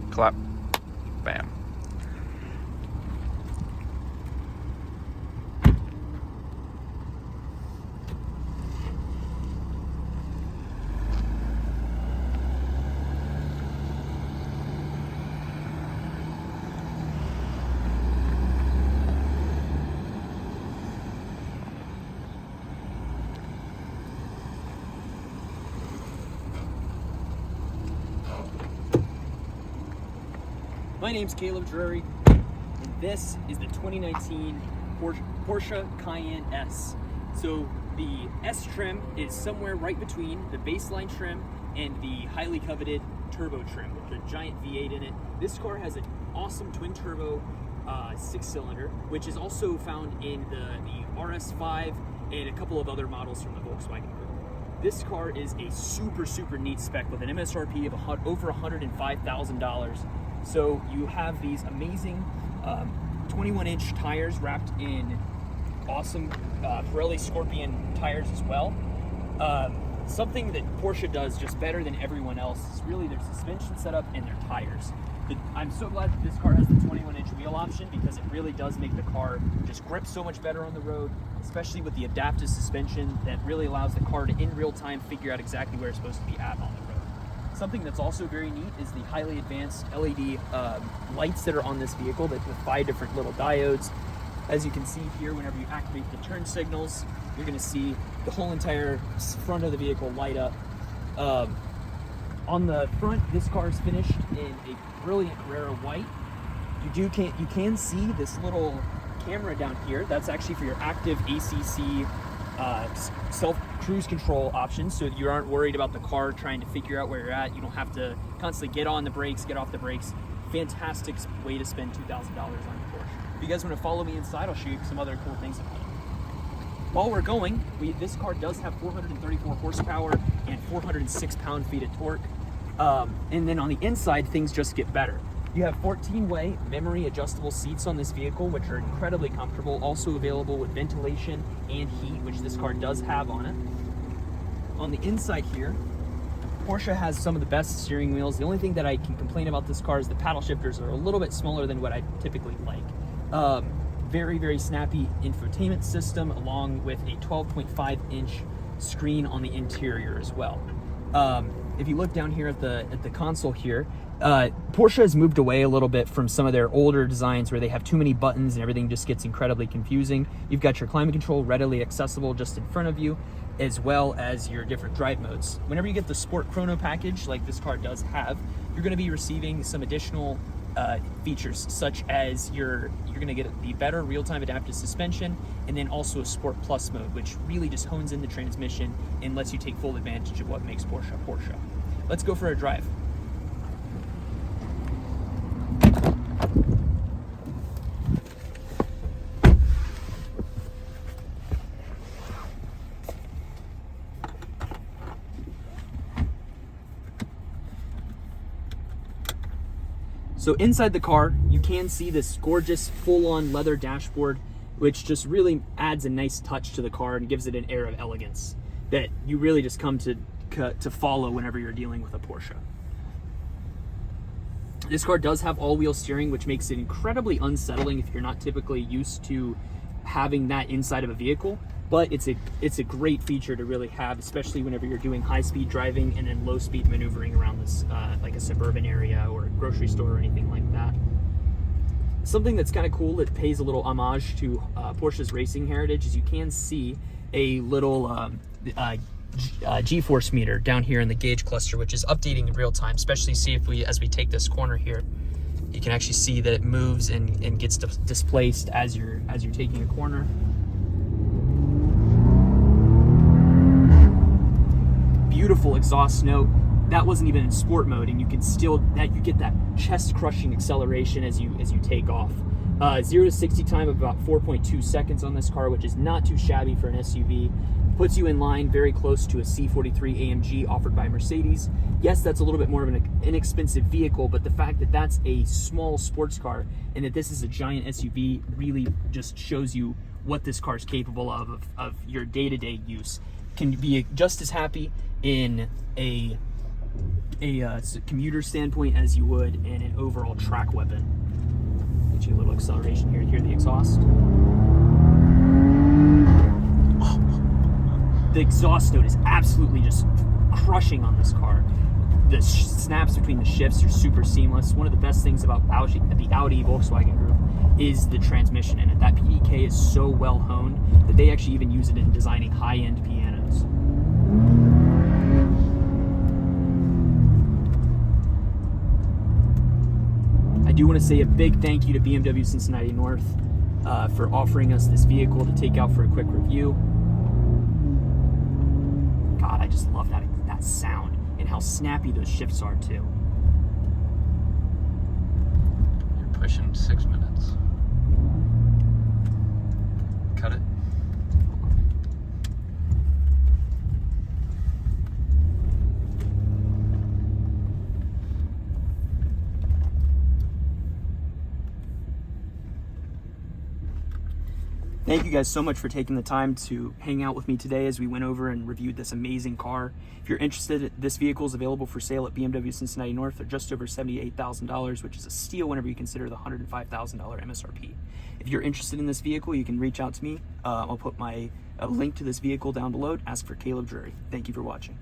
clap, bam. My name's Caleb Drury, and this is the 2019 Porsche Cayenne S. So the S trim is somewhere right between the baseline trim and the highly coveted turbo trim with the giant V8 in it. This car has an awesome twin turbo 6-cylinder, which is also found in the RS5 and a couple of other models from the Volkswagen Group. This car is a super neat spec with an MSRP of over $105,000. So you have these amazing 21-inch tires wrapped in awesome Pirelli Scorpion tires as well. Something that Porsche does just better than everyone else is really their suspension setup and their tires. I'm so glad that this car has the 21-inch wheel option because it really does make the car just grip so much better on the road, especially with the adaptive suspension that really allows the car to, in real time, figure out exactly where it's supposed to be at on the road. Something that's also very neat is the highly advanced LED lights that are on this vehicle with 5 different little diodes. As you can see here, whenever you activate the turn signals, you're going to see the whole entire front of the vehicle light up. On the front, this car is finished in a brilliant Carrera white. You can see this little camera down here. That's actually for your active ACC self-cruise control options, so you aren't worried about the car trying to figure out where you're at. You don't have to constantly get on the brakes, get off the brakes. Fantastic way to spend $2,000 on your Porsche. If you guys want to follow me inside, I'll show you some other cool things about it. While we're going, this car does have 434 horsepower and 406 pound-feet of torque. And then on the inside, things just get better. You have 14-way memory adjustable seats on this vehicle, which are incredibly comfortable, also available with ventilation and heat, which this car does have on it. On the inside here, Porsche has some of the best steering wheels. The only thing that I can complain about this car is the paddle shifters are a little bit smaller than what I typically like. Very snappy infotainment system, along with a 12.5-inch screen on the interior as well. If you look down here at the console here, Porsche has moved away a little bit from some of their older designs where they have too many buttons and everything just gets incredibly confusing. You've got your climate control readily accessible just in front of you, as well as your different drive modes. Whenever you get the Sport Chrono package, like this car does have, you're going to be receiving some additional features, such as you're going to get the better real-time adaptive suspension, and then also a Sport Plus mode, which really just hones in the transmission and lets you take full advantage of what makes Porsche a Porsche. Let's go for a drive. So inside the car, you can see this gorgeous full-on leather dashboard, which just really adds a nice touch to the car and gives it an air of elegance that you really just come to follow whenever you're dealing with a Porsche. This car does have all-wheel steering, which makes it incredibly unsettling if you're not typically used to having that inside of a vehicle, but it's a great feature to really have, especially whenever you're doing high-speed driving and then low-speed maneuvering around this, like a suburban area or a grocery store or anything like that. Something that's kind of cool that pays a little homage to Porsche's racing heritage is you can see a little G-force meter down here in the gauge cluster, which is updating in real time, especially as we take this corner here. You can actually see that it moves and gets displaced as you're taking a corner. Beautiful exhaust note. That wasn't even in sport mode, and you can still you get that chest-crushing acceleration as you take off. 0 to 60 time of about 4.2 seconds on this car, which is not too shabby for an SUV. Puts you in line very close to a C43 AMG offered by Mercedes. Yes, that's a little bit more of an inexpensive vehicle, but the fact that that's a small sports car and that this is a giant SUV really just shows you what this car is capable of your day-to-day use. Can be just as happy in a commuter standpoint as you would in an overall track weapon. Get you a little acceleration here to hear the exhaust. The exhaust note is absolutely just crushing on this car. The snaps between the shifts are super seamless. One of the best things about the Audi Volkswagen group is the transmission in it. That PDK is so well honed that they actually even use it in designing high-end pianos. I do want to say a big thank you to BMW Cincinnati North for offering us this vehicle to take out for a quick review. God, I just love that sound and how snappy those shifts are too. You're pushing 6 minutes. Cut it. Thank you guys so much for taking the time to hang out with me today as we went over and reviewed this amazing car. If you're interested, this vehicle is available for sale at BMW Cincinnati North for just over $78,000, which is a steal whenever you consider the $105,000 MSRP. If you're interested in this vehicle, you can reach out to me. I'll put my link to this vehicle down below. Ask for Caleb Drury. Thank you for watching.